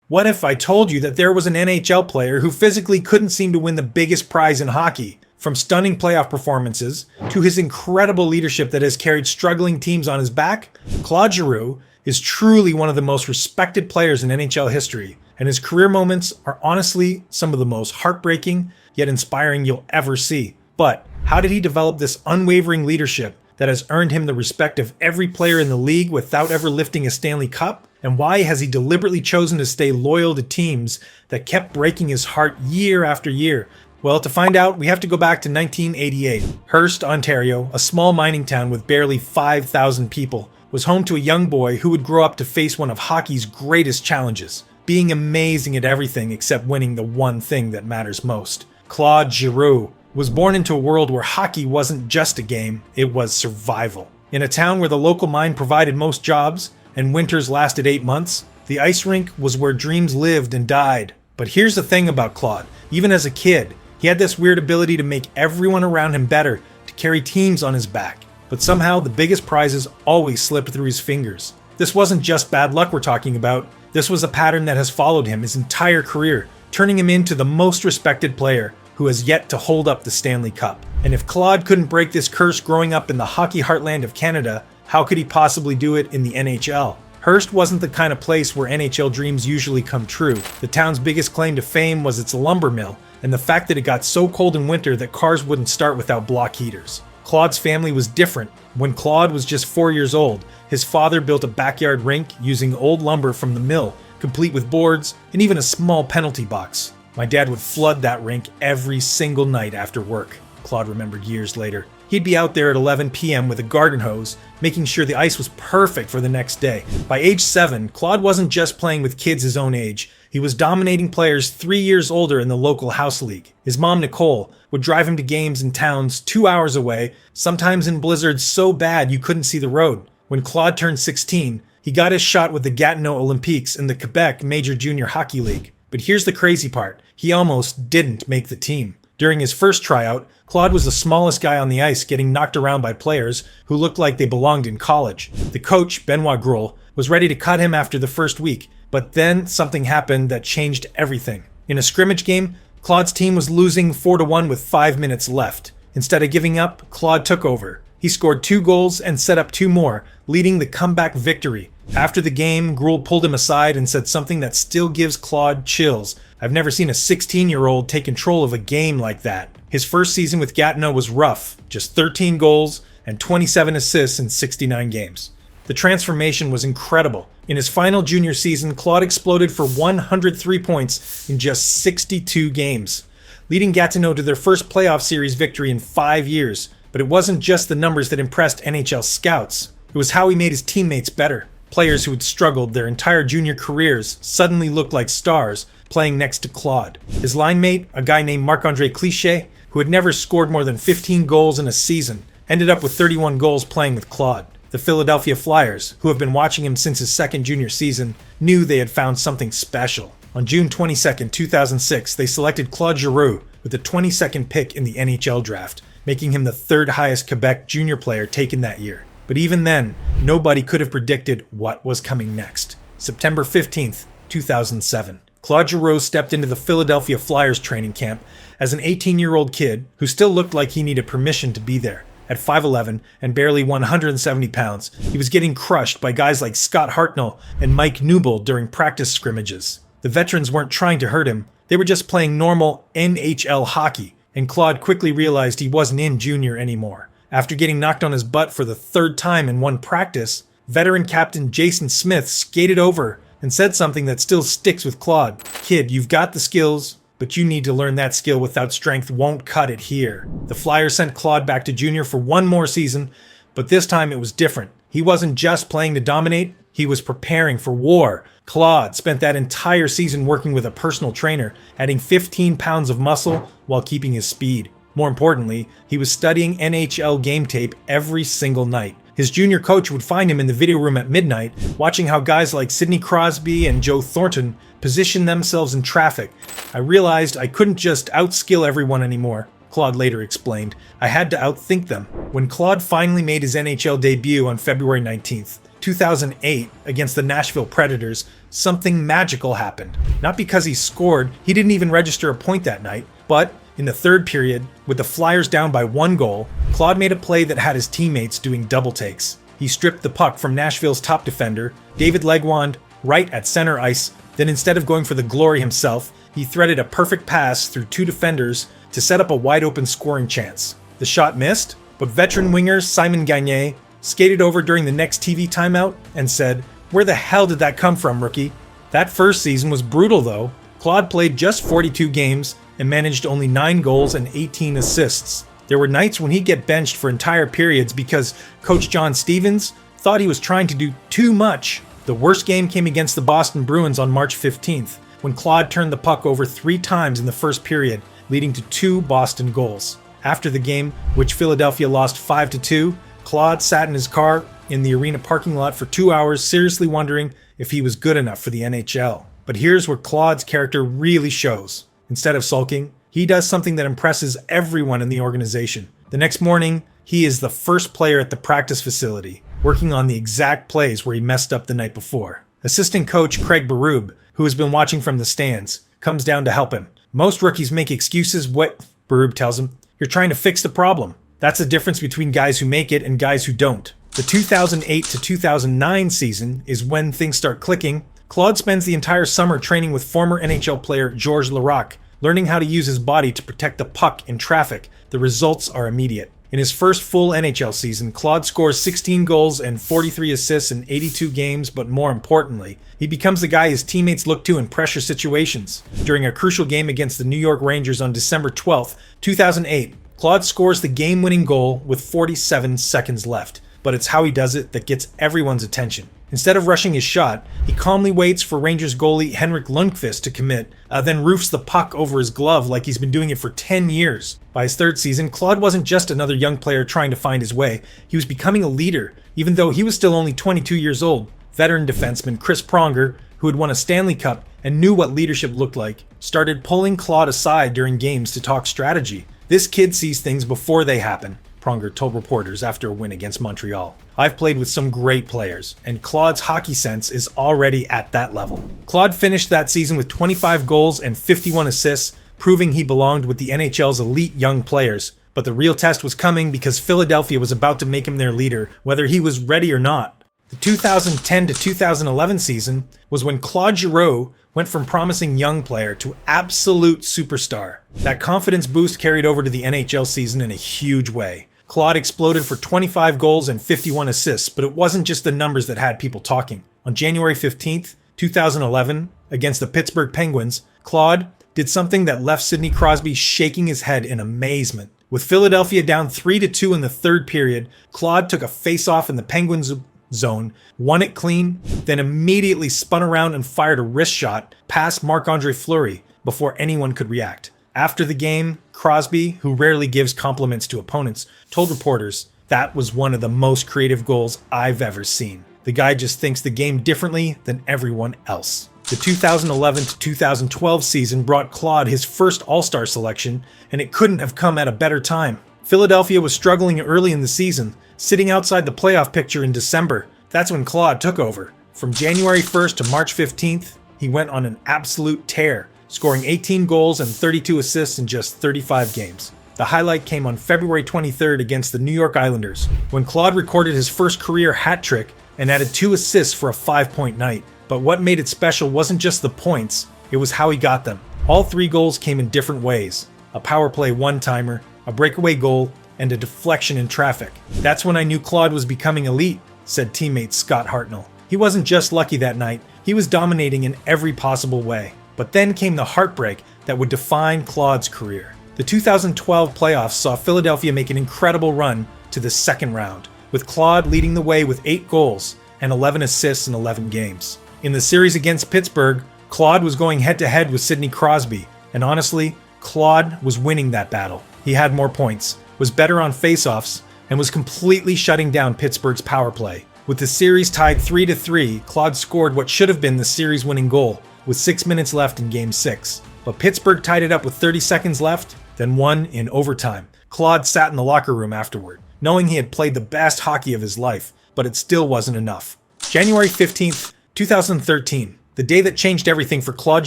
What if I told you that there was an NHL player who physically couldn't seem to win the biggest prize in hockey? From stunning playoff performances to his incredible leadership that has carried struggling teams on his back, Claude Giroux is truly one of the most respected players in NHL history, and his career moments are honestly some of the most heartbreaking yet inspiring you'll ever see. But how did he develop this unwavering leadership that has earned him the respect of every player in the league without ever lifting a Stanley Cup? And why has he deliberately chosen to stay loyal to teams that kept breaking his heart year after year? Well, to find out, we have to go back to 1988. Hurst, Ontario, a small mining town with barely 5,000 people, was home to a young boy who would grow up to face one of hockey's greatest challenges, being amazing at everything except winning the one thing that matters most. Claude Giroux was born into a world where hockey wasn't just a game, it was survival. In a town where the local mine provided most jobs, and winters lasted 8 months, the ice rink was where dreams lived and died. But here's the thing about Claude. Even as a kid, he had this weird ability to make everyone around him better, to carry teams on his back. But somehow, the biggest prizes always slipped through his fingers. This wasn't just bad luck we're talking about. This was a pattern that has followed him his entire career, turning him into the most respected player who has yet to hold up the Stanley Cup. And if Claude couldn't break this curse growing up in the hockey heartland of Canada, how could he possibly do it in the NHL? Hurst wasn't the kind of place where NHL dreams usually come true. The town's biggest claim to fame was its lumber mill, and the fact that it got so cold in winter that cars wouldn't start without block heaters. Claude's family was different. When Claude was just 4 years old, his father built a backyard rink using old lumber from the mill, complete with boards and even a small penalty box. My dad would flood that rink every single night after work, Claude remembered years later. He'd be out there at 11 p.m. with a garden hose, making sure the ice was perfect for the next day. By age 7, Claude wasn't just playing with kids his own age. He was dominating players 3 years older in the local house league. His mom, Nicole, would drive him to games in towns 2 hours away, sometimes in blizzards so bad you couldn't see the road. When Claude turned 16, he got his shot with the Gatineau Olympiques in the Quebec Major Junior Hockey League. But here's the crazy part. He almost didn't make the team. During his first tryout, Claude was the smallest guy on the ice, getting knocked around by players who looked like they belonged in college. The coach, Benoit Grohl, was ready to cut him after the first week, but then something happened that changed everything. In a scrimmage game, Claude's team was losing 4-1 with 5 minutes left. Instead of giving up, Claude took over. He scored 2 goals and set up 2 more, leading the comeback victory. After the game, Grohl pulled him aside and said something that still gives Claude chills. "I've never seen a 16-year-old take control of a game like that." His first season with Gatineau was rough, just 13 goals and 27 assists in 69 games. The transformation was incredible. In his final junior season, Claude exploded for 103 points in just 62 games, leading Gatineau to their first playoff series victory in 5 years. But it wasn't just the numbers that impressed NHL scouts. It was how he made his teammates better. Players who had struggled their entire junior careers suddenly looked like stars playing next to Claude. His line mate, a guy named Marc-Andre Cliché, who had never scored more than 15 goals in a season, ended up with 31 goals playing with Claude. The Philadelphia Flyers, who have been watching him since his second junior season, knew they had found something special. On June 22, 2006, they selected Claude Giroux with the 22nd pick in the NHL draft, making him the 3rd highest Quebec junior player taken that year. But even then, nobody could have predicted what was coming next. September 15th, 2007. Claude Giroux stepped into the Philadelphia Flyers training camp as an 18-year-old kid who still looked like he needed permission to be there. At 5'11" and barely 170 pounds, he was getting crushed by guys like Scott Hartnell and Mike Newble during practice scrimmages. The veterans weren't trying to hurt him, they were just playing normal NHL hockey, and Claude quickly realized he wasn't in junior anymore. After getting knocked on his butt for the 3rd time in one practice, veteran captain Jason Smith skated over and said something that still sticks with Claude. "Kid, you've got the skills, but you need to learn that skill without strength won't cut it here." The Flyers sent Claude back to junior for one more season, but this time it was different. He wasn't just playing to dominate, he was preparing for war. Claude spent that entire season working with a personal trainer, adding 15 pounds of muscle while keeping his speed. More importantly, he was studying NHL game tape every single night. His junior coach would find him in the video room at midnight, watching how guys like Sidney Crosby and Joe Thornton positioned themselves in traffic. "I realized I couldn't just outskill everyone anymore," Claude later explained. "I had to outthink them." When Claude finally made his NHL debut on February 19th, 2008 against the Nashville Predators, something magical happened. Not because he scored, he didn't even register a point that night, but in the third period, with the Flyers down by 1 goal, Claude made a play that had his teammates doing double takes. He stripped the puck from Nashville's top defender, David Legwand, right at center ice. Then instead of going for the glory himself, he threaded a perfect pass through 2 defenders to set up a wide-open scoring chance. The shot missed, but veteran winger Simon Gagné skated over during the next TV timeout and said, "Where the hell did that come from, rookie?" That first season was brutal though. Claude played just 42 games and managed only 9 goals and 18 assists. There were nights when he'd get benched for entire periods because Coach John Stevens thought he was trying to do too much. The worst game came against the Boston Bruins on March 15th, when Claude turned the puck over 3 times in the first period, leading to 2 Boston goals. After the game, which Philadelphia lost 5-2, Claude sat in his car in the arena parking lot for 2 hours, seriously wondering if he was good enough for the NHL. But here's where Claude's character really shows. Instead of sulking, he does something that impresses everyone in the organization. The next morning, he is the first player at the practice facility, working on the exact plays where he messed up the night before. Assistant coach Craig Berube, who has been watching from the stands, comes down to help him. Most rookies make excuses. What Berube tells him, "You're trying to fix the problem." That's the difference between guys who make it and guys who don't. The 2008 to 2009 season is when things start clicking. Claude spends the entire summer training with former NHL player Georges Laraque, learning how to use his body to protect the puck in traffic. The results are immediate. In his first full NHL season, Claude scores 16 goals and 43 assists in 82 games, but more importantly, he becomes the guy his teammates look to in pressure situations. During a crucial game against the New York Rangers on December 12, 2008, Claude scores the game-winning goal with 47 seconds left, but it's how he does it that gets everyone's attention. Instead of rushing his shot, he calmly waits for Rangers goalie Henrik Lundqvist to commit, then roofs the puck over his glove like he's been doing it for 10 years. By his third season, Claude wasn't just another young player trying to find his way. He was becoming a leader, even though he was still only 22 years old. Veteran defenseman Chris Pronger, who had won a Stanley Cup and knew what leadership looked like, started pulling Claude aside during games to talk strategy. "This kid sees things before they happen," Pronger told reporters after a win against Montreal. "I've played with some great players, and Claude's hockey sense is already at that level." Claude finished that season with 25 goals and 51 assists, proving he belonged with the NHL's elite young players. But the real test was coming because Philadelphia was about to make him their leader, whether he was ready or not. The 2010 to 2011 season was when Claude Giroux went from promising young player to absolute superstar. That confidence boost carried over to the NHL season in a huge way. Claude exploded for 25 goals and 51 assists, but it wasn't just the numbers that had people talking. On January 15th, 2011, against the Pittsburgh Penguins, Claude did something that left Sidney Crosby shaking his head in amazement. With Philadelphia down 3-2 in the third period, Claude took a face-off in the Penguins' zone, won it clean, then immediately spun around and fired a wrist shot past Marc-Andre Fleury before anyone could react. After the game, Crosby, who rarely gives compliments to opponents, told reporters, "That was one of the most creative goals I've ever seen. The guy just thinks the game differently than everyone else." The 2011 to 2012 season brought Claude his first All-Star selection, and it couldn't have come at a better time. Philadelphia was struggling early in the season, sitting outside the playoff picture in December. That's when Claude took over. From January 1st to March 15th, he went on an absolute tear, scoring 18 goals and 32 assists in just 35 games. The highlight came on February 23rd against the New York Islanders, when Claude recorded his first career hat trick and added 2 assists for a 5-point night. But what made it special wasn't just the points, it was how he got them. All 3 goals came in different ways: a power play one-timer, a breakaway goal, and a deflection in traffic. "That's when I knew Claude was becoming elite," said teammate Scott Hartnell. He wasn't just lucky that night, he was dominating in every possible way. But then came the heartbreak that would define Claude's career. The 2012 playoffs saw Philadelphia make an incredible run to the second round, with Claude leading the way with 8 goals and 11 assists in 11 games. In the series against Pittsburgh, Claude was going head-to-head with Sidney Crosby, and honestly, Claude was winning that battle. He had more points, was better on face-offs, and was completely shutting down Pittsburgh's power play. With the series tied 3-3, Claude scored what should have been the series-winning goal, with 6 minutes left in Game 6. But Pittsburgh tied it up with 30 seconds left, then won in overtime. Claude sat in the locker room afterward, knowing he had played the best hockey of his life, but it still wasn't enough. January 15th, 2013. the day that changed everything for Claude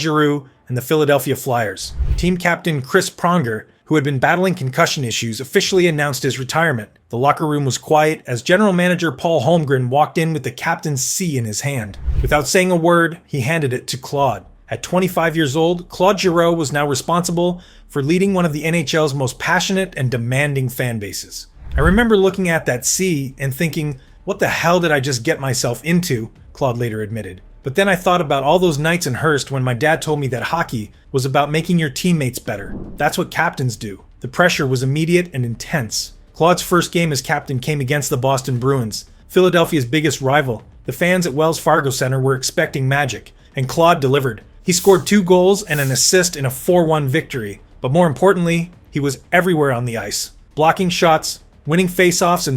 Giroux and the Philadelphia Flyers. Team captain Chris Pronger, who had been battling concussion issues, officially announced his retirement. The locker room was quiet as general manager Paul Holmgren walked in with the captain's C in his hand. Without saying a word, he handed it to Claude. At 25 years old, Claude Giroux was now responsible for leading one of the NHL's most passionate and demanding fan bases. I remember looking at that C and thinking, what the hell did I just get myself into? Claude later admitted. But then I thought about all those nights in Hurst when my dad told me that hockey was about making your teammates better. That's what captains do. The pressure was immediate and intense. Claude's first game as captain came against the Boston Bruins, Philadelphia's biggest rival. The fans at Wells Fargo Center were expecting magic, and Claude delivered. He scored 2 goals and an assist in a 4-1 victory. But more importantly, he was everywhere on the ice, blocking shots, winning faceoffs,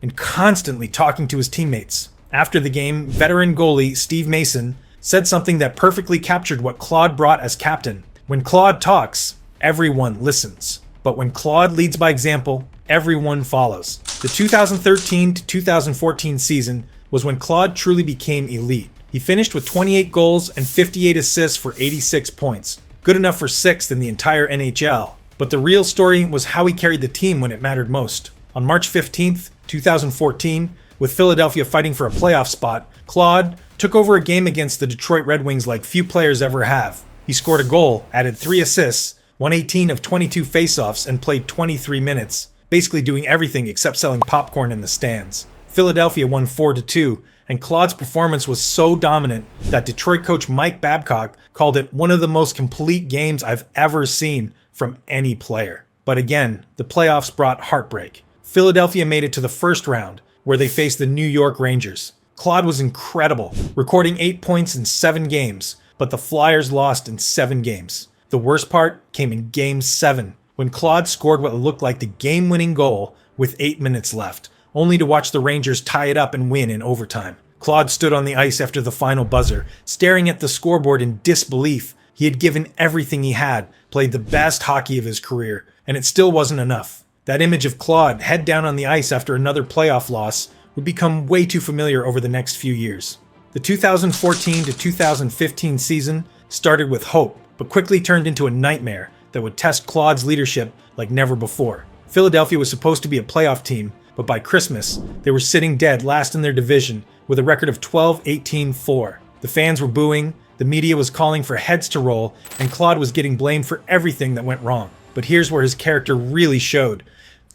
and constantly talking to his teammates. After the game, veteran goalie Steve Mason said something that perfectly captured what Claude brought as captain. When Claude talks, everyone listens. But when Claude leads by example, everyone follows. The 2013 to 2014 season was when Claude truly became elite. He finished with 28 goals and 58 assists for 86 points. Good enough for 6th in the entire NHL. But the real story was how he carried the team when it mattered most. On March 15th, 2014, with Philadelphia fighting for a playoff spot, Claude took over a game against the Detroit Red Wings like few players ever have. He scored a goal, added 3 assists, won 18 of 22 faceoffs, and played 23 minutes, basically doing everything except selling popcorn in the stands. Philadelphia won 4-2, and Claude's performance was so dominant that Detroit coach Mike Babcock called it one of the most complete games I've ever seen from any player. But again, the playoffs brought heartbreak. Philadelphia made it to the first round, where they faced the New York Rangers. Claude was incredible, recording 8 points in 7 games, but the Flyers lost in 7 games. The worst part came in Game 7, when Claude scored what looked like the game-winning goal with 8 minutes left, only to watch the Rangers tie it up and win in overtime. Claude stood on the ice after the final buzzer, staring at the scoreboard in disbelief. He had given everything he had, played the best hockey of his career, and it still wasn't enough. That image of Claude head down on the ice after another playoff loss would become way too familiar over the next few years. The 2014 to 2015 season started with hope, but quickly turned into a nightmare that would test Claude's leadership like never before. Philadelphia was supposed to be a playoff team, but by Christmas, they were sitting dead last in their division with a record of 12-18-4. The fans were booing, the media was calling for heads to roll, and Claude was getting blamed for everything that went wrong. But here's where his character really showed.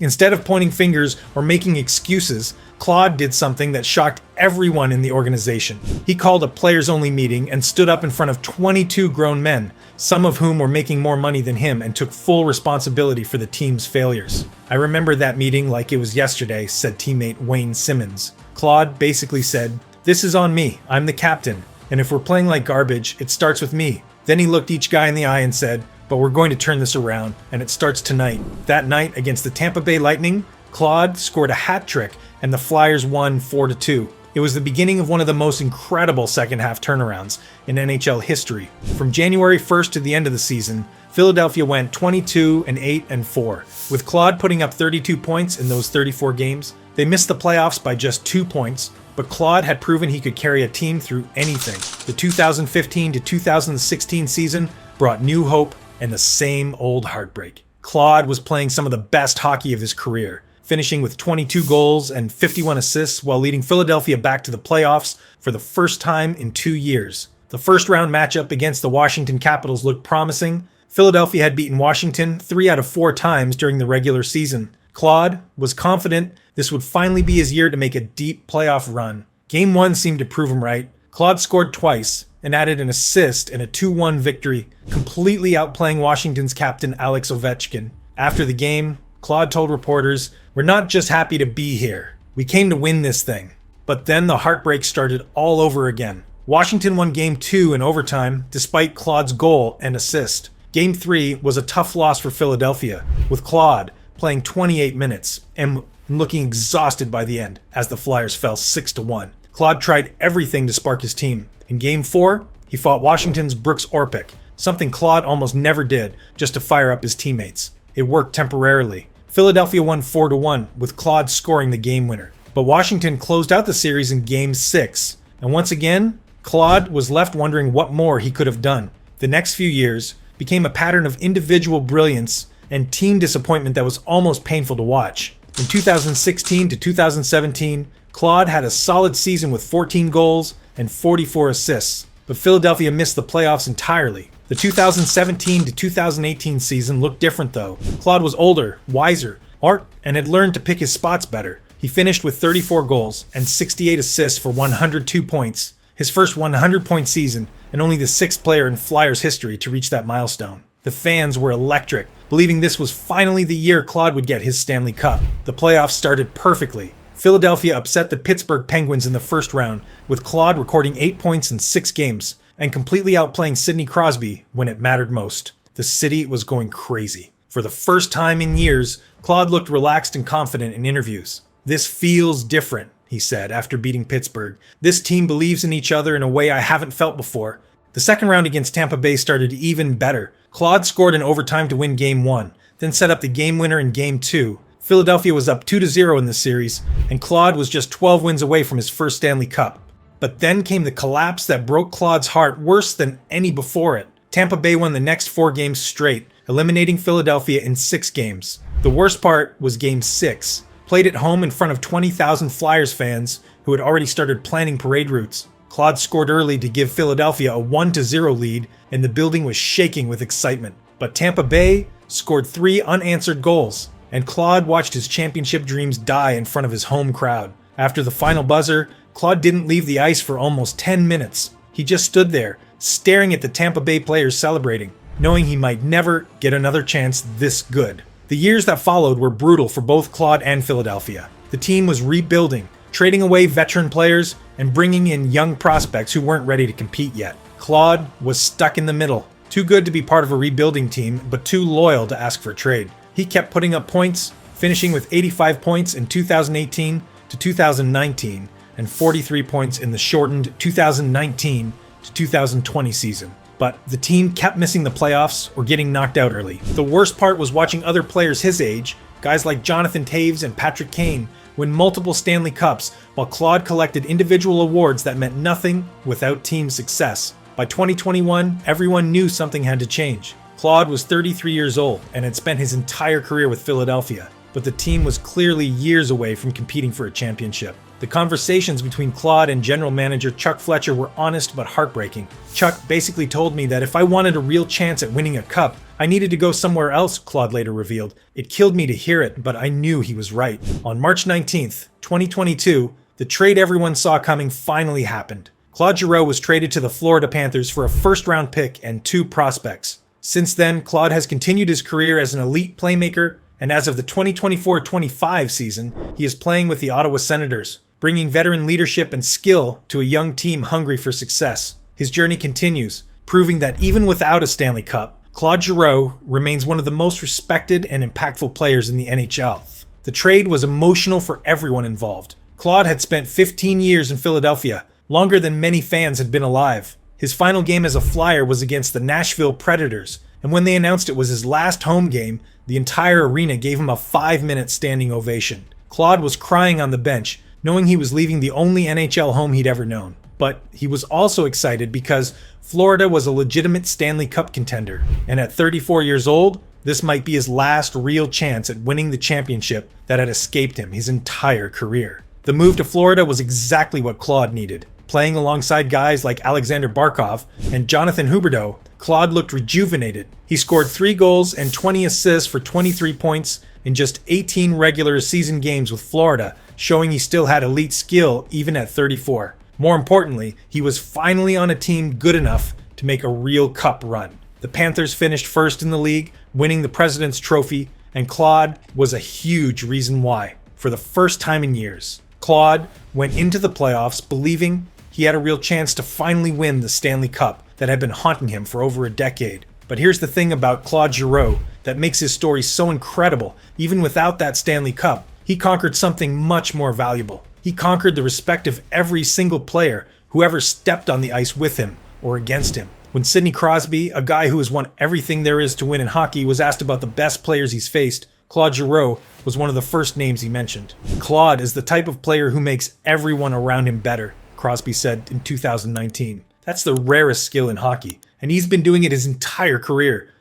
Instead of pointing fingers or making excuses, Claude did something that shocked everyone in the organization. He called a players-only meeting and stood up in front of 22 grown men, some of whom were making more money than him, and took full responsibility for the team's failures. I remember that meeting like it was yesterday, said teammate Wayne Simmons. Claude basically said, "This is on me, I'm the captain, and if we're playing like garbage, it starts with me." Then he looked each guy in the eye and said, "But we're going to turn this around, and it starts tonight." That night against the Tampa Bay Lightning, Claude scored a hat trick, and the Flyers won 4-2. It was the beginning of one of the most incredible second-half turnarounds in NHL history. From January 1st to the end of the season, Philadelphia went 22-8-4. With Claude putting up 32 points in those 34 games, they missed the playoffs by just 2 points, but Claude had proven he could carry a team through anything. The 2015 to 2016 season brought new hope and the same old heartbreak. Claude was playing some of the best hockey of his career, finishing with 22 goals and 51 assists while leading Philadelphia back to the playoffs for the first time in 2 years. The first round matchup against the Washington Capitals looked promising. Philadelphia had beaten Washington 3 out of 4 times during the regular season. Claude was confident this would finally be his year to make a deep playoff run. Game 1 seemed to prove him right. Claude scored twice and added an assist in a 2-1 victory, completely outplaying Washington's captain Alex Ovechkin. After the game, Claude told reporters, "We're not just happy to be here. We came to win this thing." But then the heartbreak started all over again. Washington won Game 2 in overtime, despite Claude's goal and assist. Game 3 was a tough loss for Philadelphia, with Claude playing 28 minutes and looking exhausted by the end, as the Flyers fell 6-1. Claude tried everything to spark his team. In Game 4, he fought Washington's Brooks Orpik, something Claude almost never did, just to fire up his teammates. It worked temporarily. Philadelphia won 4-1, with Claude scoring the game winner. But Washington closed out the series in Game 6, and once again, Claude was left wondering what more he could have done. The next few years became a pattern of individual brilliance and team disappointment that was almost painful to watch. In 2016 to 2017, Claude had a solid season with 14 goals and 44 assists, but Philadelphia missed the playoffs entirely. The 2017 to 2018 season looked different though. Claude was older, wiser, and had learned to pick his spots better. He finished with 34 goals and 68 assists for 102 points, his first 100-point season, and only the sixth player in Flyers history to reach that milestone. The fans were electric, believing this was finally the year Claude would get his Stanley Cup. The playoffs started perfectly. Philadelphia upset the Pittsburgh Penguins in the first round, with Claude recording 8 points in 6 games, and completely outplaying Sidney Crosby when it mattered most. The city was going crazy. For the first time in years, Claude looked relaxed and confident in interviews. "This feels different," he said after beating Pittsburgh. "This team believes in each other in a way I haven't felt before." The second round against Tampa Bay started even better. Claude scored in overtime to win Game 1, then set up the game winner in Game 2. Philadelphia was up 2-0 in the series, and Claude was just 12 wins away from his first Stanley Cup. But then came the collapse that broke Claude's heart worse than any before it. Tampa Bay won the next 4 games straight, eliminating Philadelphia in 6 games. The worst part was Game 6, played at home in front of 20,000 Flyers fans who had already started planning parade routes. Claude scored early to give Philadelphia a 1-0 lead, and the building was shaking with excitement. But Tampa Bay scored 3 unanswered goals, and Claude watched his championship dreams die in front of his home crowd. After the final buzzer, Claude didn't leave the ice for almost 10 minutes. He just stood there, staring at the Tampa Bay players celebrating, knowing he might never get another chance this good. The years that followed were brutal for both Claude and Philadelphia. The team was rebuilding, trading away veteran players and bringing in young prospects who weren't ready to compete yet. Claude was stuck in the middle, too good to be part of a rebuilding team, but too loyal to ask for a trade. He kept putting up points, finishing with 85 points in 2018 to 2019 and 43 points in the shortened 2019 to 2020 season. But the team kept missing the playoffs or getting knocked out early. The worst part was watching other players his age, guys like Jonathan Toews and Patrick Kane, win multiple Stanley Cups, while Claude collected individual awards that meant nothing without team success. By 2021, everyone knew something had to change. Claude was 33 years old and had spent his entire career with Philadelphia, but the team was clearly years away from competing for a championship. The conversations between Claude and general manager Chuck Fletcher were honest but heartbreaking. Chuck basically told me that if I wanted a real chance at winning a cup, I needed to go somewhere else, Claude later revealed. It killed me to hear it, but I knew he was right. On March 19th, 2022, the trade everyone saw coming finally happened. Claude Giroux was traded to the Florida Panthers for a first-round pick and 2 prospects. Since then, Claude has continued his career as an elite playmaker, and as of the 2024-25 season, he is playing with the Ottawa Senators, bringing veteran leadership and skill to a young team hungry for success. His journey continues, proving that even without a Stanley Cup, Claude Giroux remains one of the most respected and impactful players in the NHL. The trade was emotional for everyone involved. Claude had spent 15 years in Philadelphia, longer than many fans had been alive. His final game as a Flyer was against the Nashville Predators, and when they announced it was his last home game, the entire arena gave him a 5-minute standing ovation. Claude was crying on the bench, knowing he was leaving the only NHL home he'd ever known. But he was also excited because Florida was a legitimate Stanley Cup contender, and at 34 years old, this might be his last real chance at winning the championship that had escaped him his entire career. The move to Florida was exactly what Claude needed. Playing alongside guys like Alexander Barkov and Jonathan Huberdeau, Claude looked rejuvenated. He scored 3 goals and 20 assists for 23 points in just 18 regular season games with Florida, showing he still had elite skill even at 34. More importantly, he was finally on a team good enough to make a real cup run. The Panthers finished first in the league, winning the President's Trophy, and Claude was a huge reason why. For the first time in years, Claude went into the playoffs believing he had a real chance to finally win the Stanley Cup that had been haunting him for over a decade. But here's the thing about Claude Giroux that makes his story so incredible. Even without that Stanley Cup, he conquered something much more valuable. He conquered the respect of every single player who ever stepped on the ice with him or against him. When Sidney Crosby, a guy who has won everything there is to win in hockey, was asked about the best players he's faced, Claude Giroux was one of the first names he mentioned. Claude is the type of player who makes everyone around him better, Crosby said in 2019. That's the rarest skill in hockey, and he's been doing it his entire career.